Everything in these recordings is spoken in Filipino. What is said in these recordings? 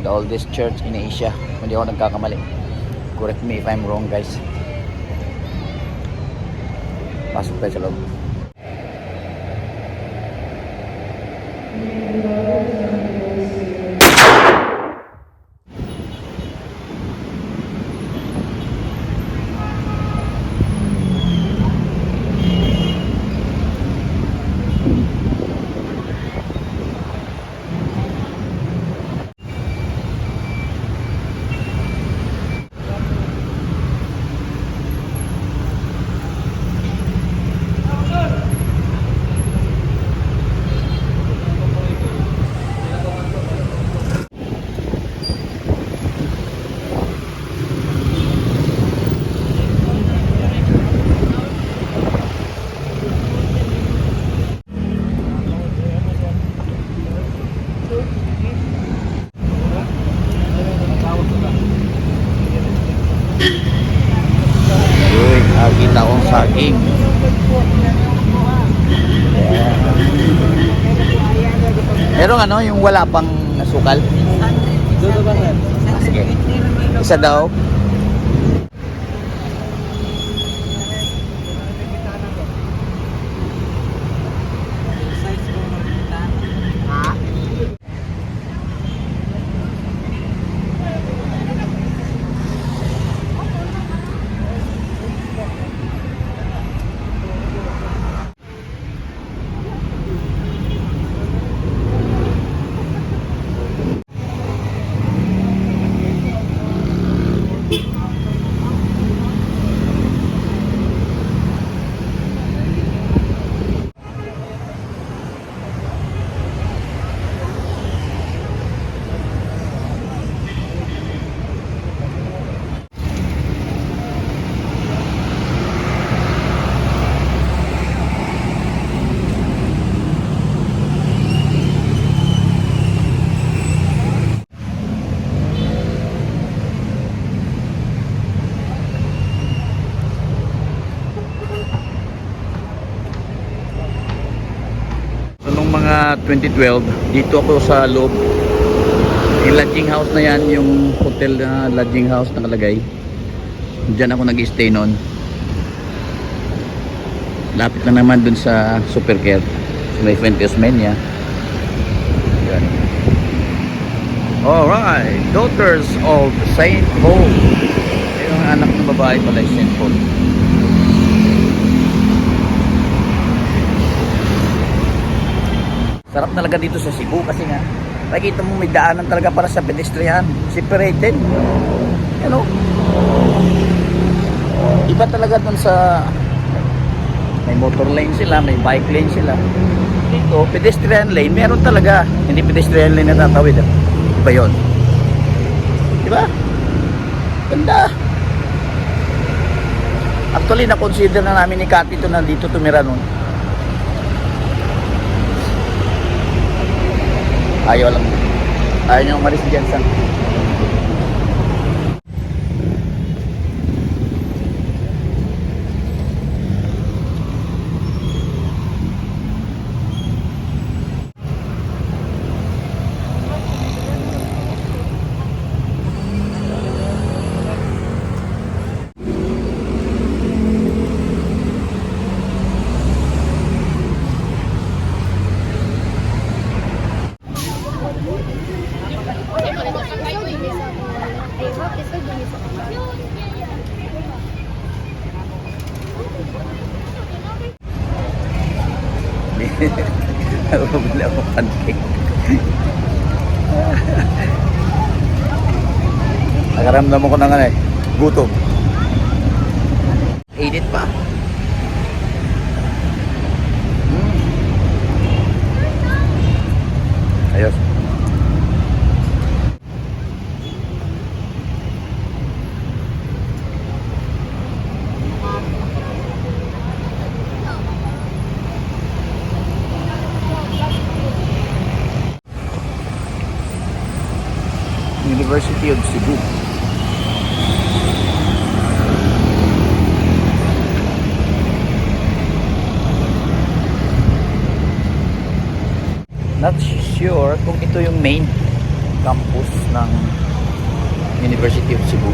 The oldest church in Asia. Kung di ako nagkakamali. Correct me if I'm wrong, guys. Pasok tayo sa loob. Uy, nakita akong saging. Yeah. Merong ano, yung wala pang nasukal? Sige. Isa daw. Noong mga 2012, dito ako sa loob. Yung lodging house na yan, yung hotel na lodging house nakalagay. Diyan ako nag-stay noon. Lapit na naman dun sa Supercare, sa may Fuentes Mania. Yan. Alright, Daughters of Saint Paul. Yung anak ng babae pala ay Saint Paul. Sarap talaga dito sa Cebu kasi nga nakikita mo may daanan talaga para sa pedestrian, separated, you know. Iba talaga dun sa may motor lane sila, may bike lane sila. Dito pedestrian lane meron talaga, hindi pedestrian lane na tatawid. Iba yun, diba? Ganda. Actually na consider na namin ni Cathy to na dito tumira nun. Ayaw lang. Ayaw nyo umalis dyan sa Bumili ako pancake. Nakaramdam ko ng gutom. Init pa. Ayos. University of Cebu. Not sure kung ito yung main campus ng University of Cebu.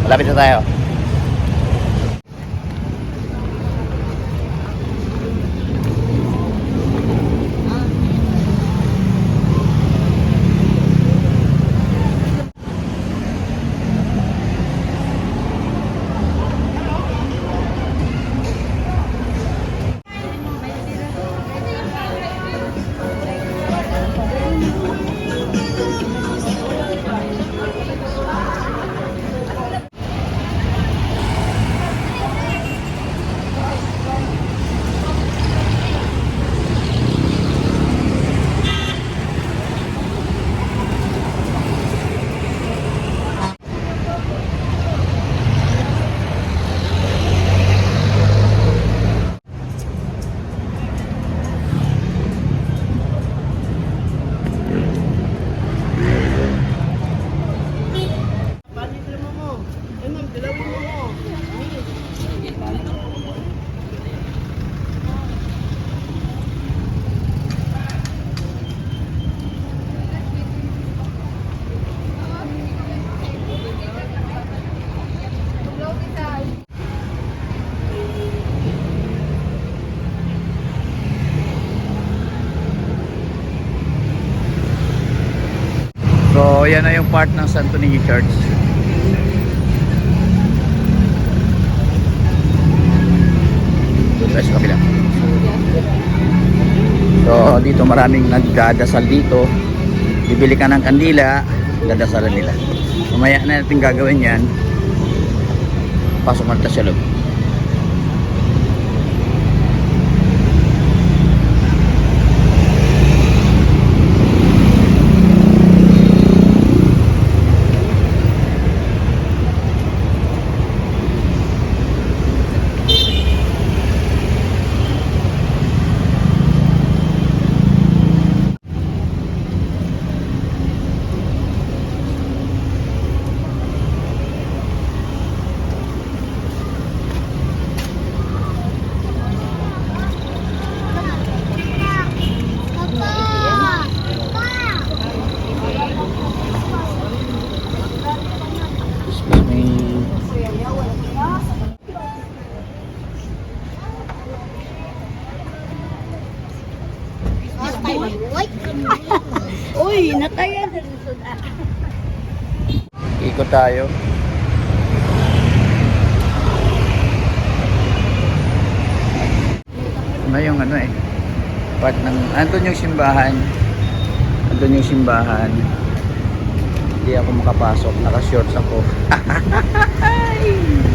Malapit na tayo. So, yan na yung part ng Santo Niño Church. Doon tayo sa kabila. So, dito maraming nagdadasal dito. Bibili ka ng kandila, dadasalan nila. Mamaya na natin gagawin yan. Pasok natin sa loob. Uy, natayan na rin. Ikot tayo. Ano yung ano eh, part ng, andun yung simbahan. Andun yung simbahan. Hindi ako makapasok, naka-shorts ako.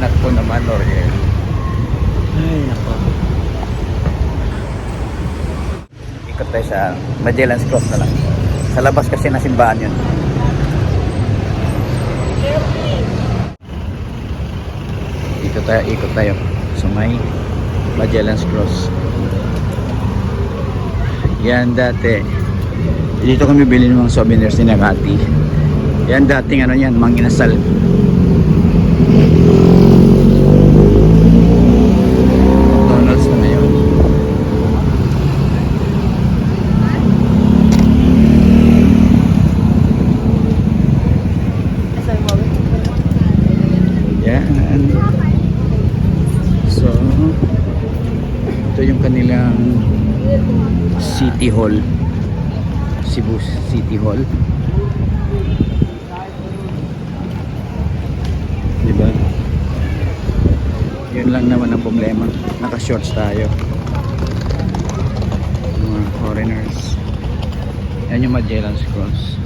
Nako naman, Oriel. Ay, nako. Ikot tayo sa Magellan's Cross na lang. Sa labas kasi na simbahan yun. Ikot tayo sa may Magellan's Cross. Yan dati. Dito kami bili ng mga souvenirs ni Nagati. Yan dating ano yan, mga inasal. McDonald's na ngayon. Yan. So, ito yung kanilang City Hall. Cebu City Hall. Diba? Yun lang naman ang problema. Naka-shorts tayo. Mga foreigners. Yan yung Magellan's Cross.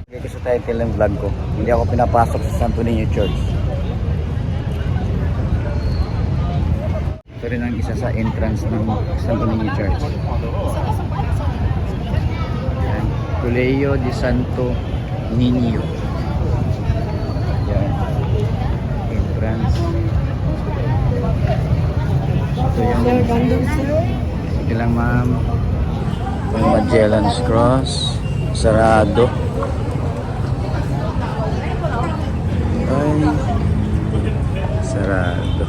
Ito sa title ng vlog ko. Hindi ako pinapasok sa Santo Niño Church. Ito rin ang isa sa entrance ng Santo Niño Church. Yan. Colegio de Santo Niño. Yan. Entrance. Ito yung ito lang ma'am. Yung Magellan's Cross. Sarado. Ay. Sarado.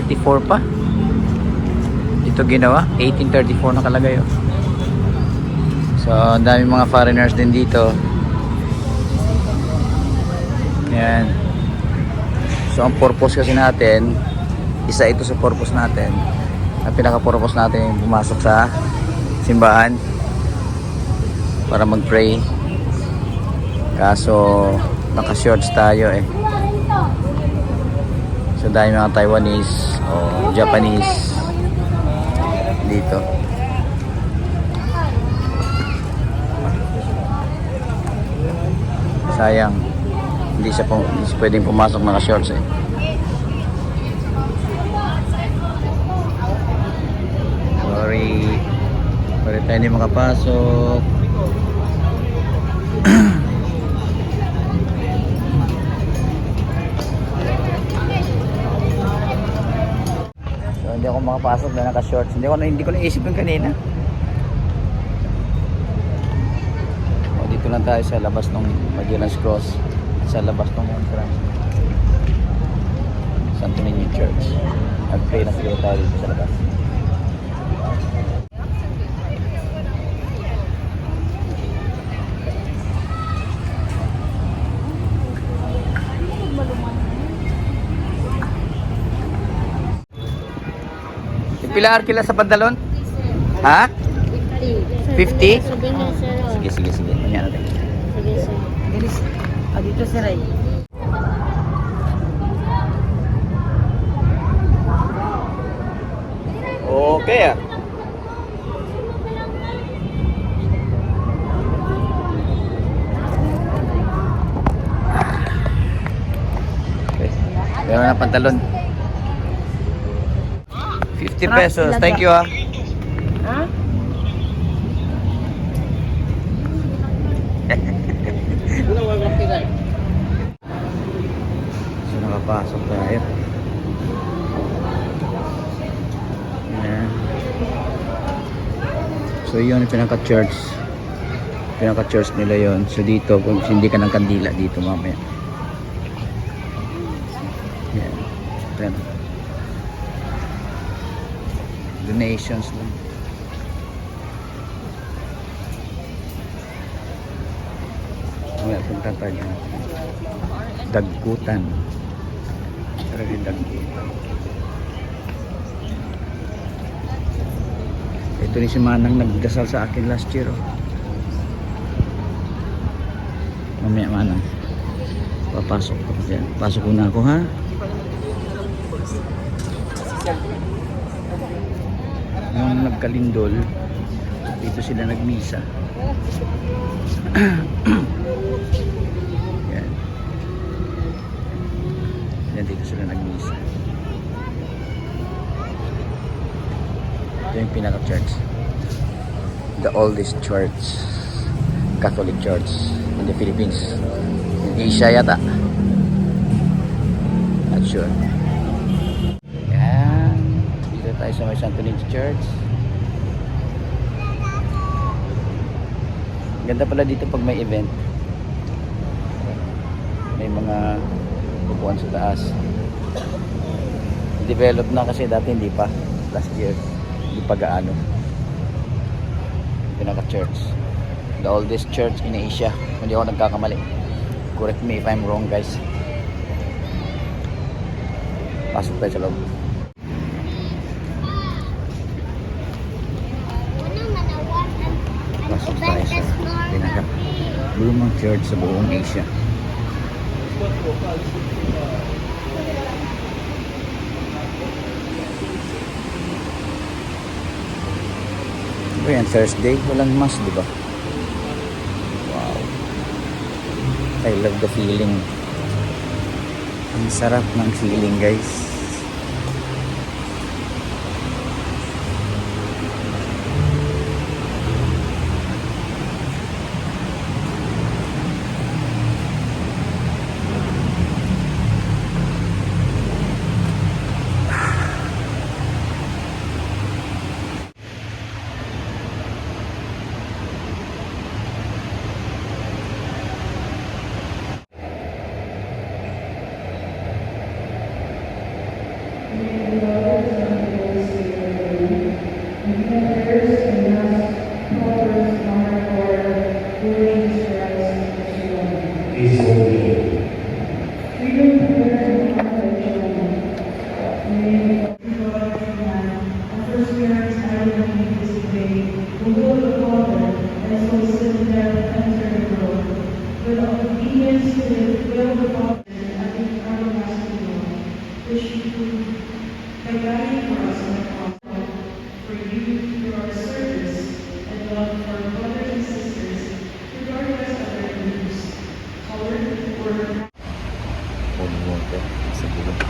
1834 pa. Ito ginawa, 1834 nakalagay oh. So, ang dami mga foreigners din dito. Yan. So, ang purpose kasi natin, isa ito sa purpose natin. Ang pinaka-purpose natin yung pumasok sa simbahan para mag-pray. Kaso, naka-shorts tayo eh. So, dahil mga Taiwanese o Japanese dito. Sayang. Hindi siya pwedeng pumasok naka-shorts eh. Sorry tayo hindi makapasok. So hindi ako makapasok na naka-shorts. Hindi ko naisip yung kanina. O, dito lang tayo sa labas ng Magellan's Cross. Sa labas ng entrance Santo Niño Church. Nag-pray na siguro tayo dito sa labas. Pila sa pantalon? Ha? 50? Sige. Ano natin? Sige, sir. Dito, sir. Okay ah. Okay. Meron na pantalon. 50 pesos. Thank you ah. Ha? So nakapasok tayo. Ayan. So yun yung pinaka-church nila yon. So dito kung hindi ka ng kandila dito mamaya. Ayan. Ayan. Donations lang. Wala punta tayo. Dagkutan. Talagang dagkutan. Ito ni si Manang nagdasal sa akin last year. Oh. Mamaya Manang. Papasok ko dyan. Pasok ko na ako ha. Nung nagkalindol, dito sila nagmisa. Yan. Yan dito sila nagmisa. Ito yung pinaka-church. The oldest church. Catholic Church in the Philippines. In Asia yata. Not sure. Yan. Dito tayo sa may Santo Niño Church. Ganda pala dito pag may event. May mga upuan sa taas. Develop na kasi dati hindi pa. Last year hindi pa gaano. Pinaka-church. The oldest church in Asia. Kung di ako nagkakamali. Correct me if I'm wrong guys. Pasok tayo sa loob. Pasok tayo sa pinaka-lumang church sa buong Asia. Ayan, Thursday, walang mass, di ba? Wow. I love the feeling. Ang sarap ng feeling, guys. Please hold me. Cold water sa bulong.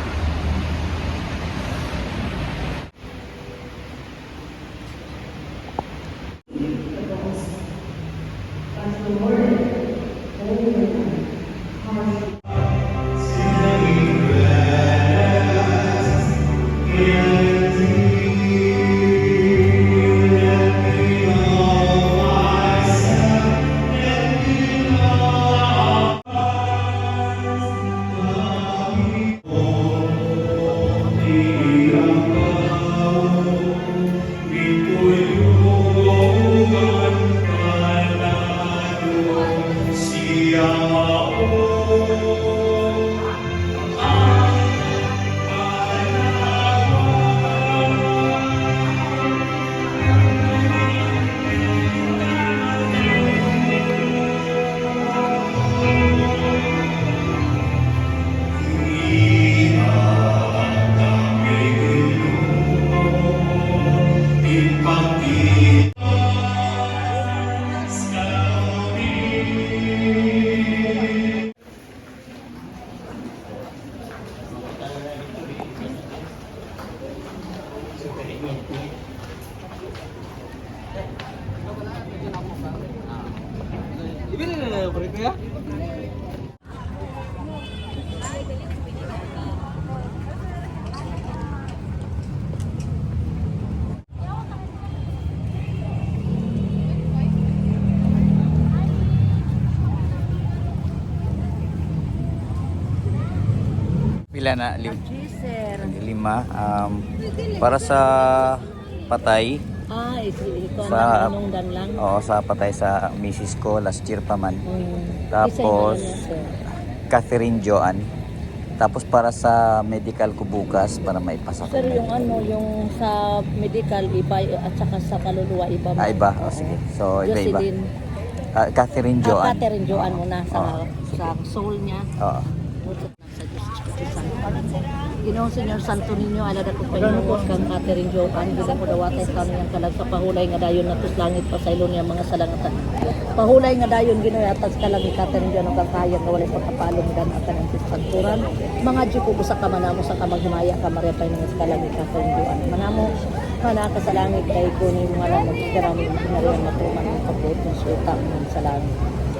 Pila na? Sir. 5. Para sa patay, Ah, ikaw Sa- na inungdan lang. oo, sa patay sa misis ko last year pa man. Tapos, Tapos, Catherine Joan. Tapos para sa medical ko bukas para maipasa ko. sir, yung ano, yung sa medical iba at saka sa kaluluwa iba. Ah, iba? O, Oo. sige. So, iba-iba. Jocelyn. Catherine Joan. Catherine Joan muna sa, Oo, sige. sa soul niya. Oo. Sa Diyos Espiritu Santo. Ginoong Senyor Santo Niño, alada ko pa inuot kang Catherine Joan, gila ko dawatay sa niyang kalag sa pahulay nga dayon na langit pa sa ilon niya mga salangatan. Pahulay nga dayon ginoy atas kalag ni Catherine Joan ang kangkayang nga walay pagkapalong dan akan ang santuran. Mga Diyo ko sa kamanamo sa kamaghimaya ka Maria pa ng kalag ni Catherine Joan. Manamo kana ka sa langit kay kunin mga lamang kirami Maria matuman ang kapot ng suta ng sa langit.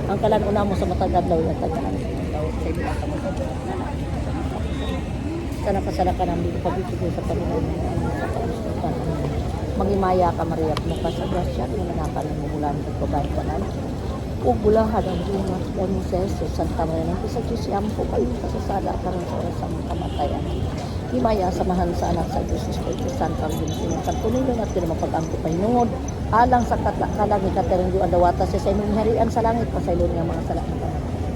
Ang kalan una mo sa matagad law at tagaan. Sa ibig ka mo. Sana kasala ka namin pabibigay sa Panginoon sa kalusutan. Mangimaya ka Maria, mukha sa grasya, nananakan ng mulan ng kabayan. Ug bulahan ang bunga ng Moses, Santa Maria ng sa Diyos, yampo kayo kasasala ka ng sa oras ng kamatayan. Himaya samahan sa anak sa Diyos, Espiritu Santo, ang ginasinan sa tunilin at pinamapag-angko pa hinungod. Alang sa kalag ni Catherine Joan dawata sa imong harian sa langit, pasaylon nga mga salangit.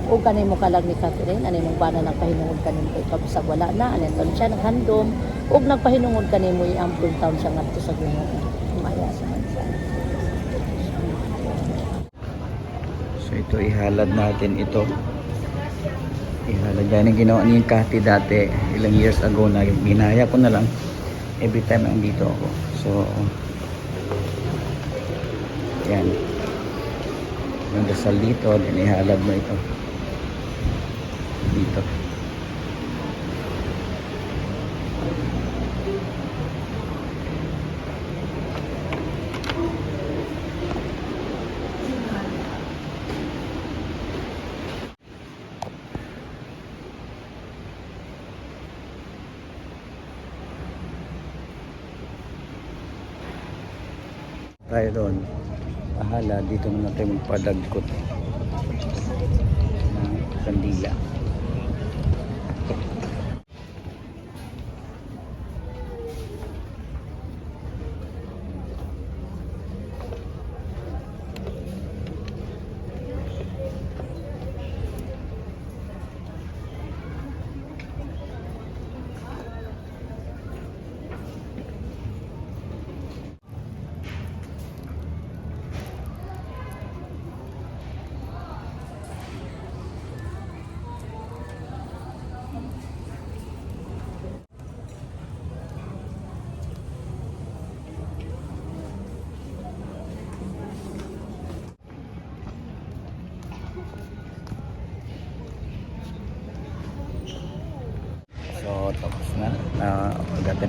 O kanay mo kalag ni Catherine, anay mong bana nagpahinungod kanin kay kabusag wala na, anay taon siya naghandom, o nagpahinungod kanin mo iampung taon siya ngadto sa ginoo. Maya sa mansa. So ito ihalad natin ito. Ihalad yan yung ginawa ni Cathy dati ilang years ago na ginaya ko na lang every time andito ako. So yan. Yung dasal dito, din ihalad mo ito. Dito. Tayo doon. Bahala, dito na natin magpadagkot ng kandila.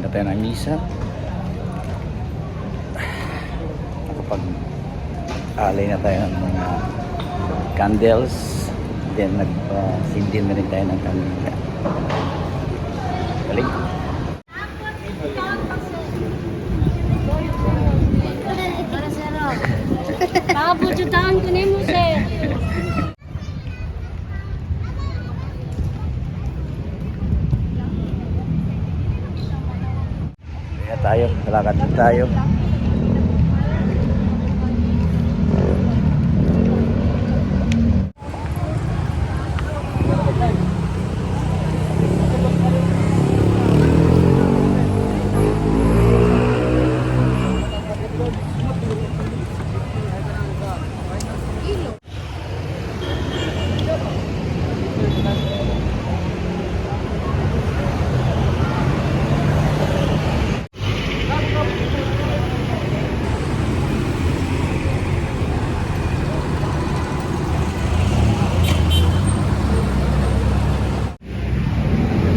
pa tayo ng misa. Nakapag alay na tayo ng mga candles. Then nag-sindin na rin tayo ng candle. Galing. Nakapuchutaan ko na mo, sir. Kaya tayo, lakad na tayo.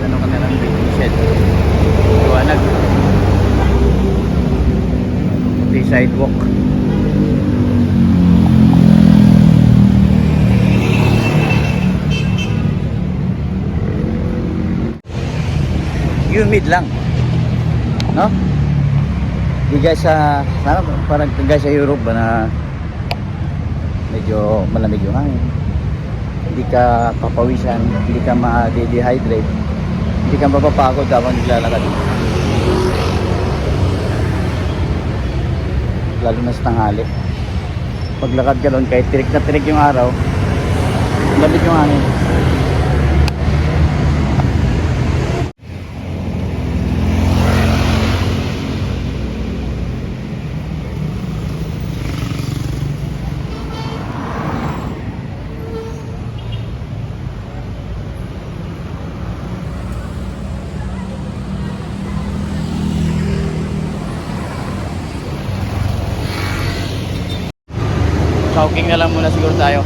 Ano ka na lang waiting shed. Liwanag. Puti sidewalk. Humid lang. No? Di guys sa parang guys sa Europe ba na medyo malamig yung hangin. Hindi ka papawisan, hindi ka ma-dehydrate, hindi ka mapapagod habang naglalakad. Lalo na sa tanghali. Paglakad ka doon, kahit tirik na tirik yung araw, lamig yung hangin. Talking na lang muna siguro tayo.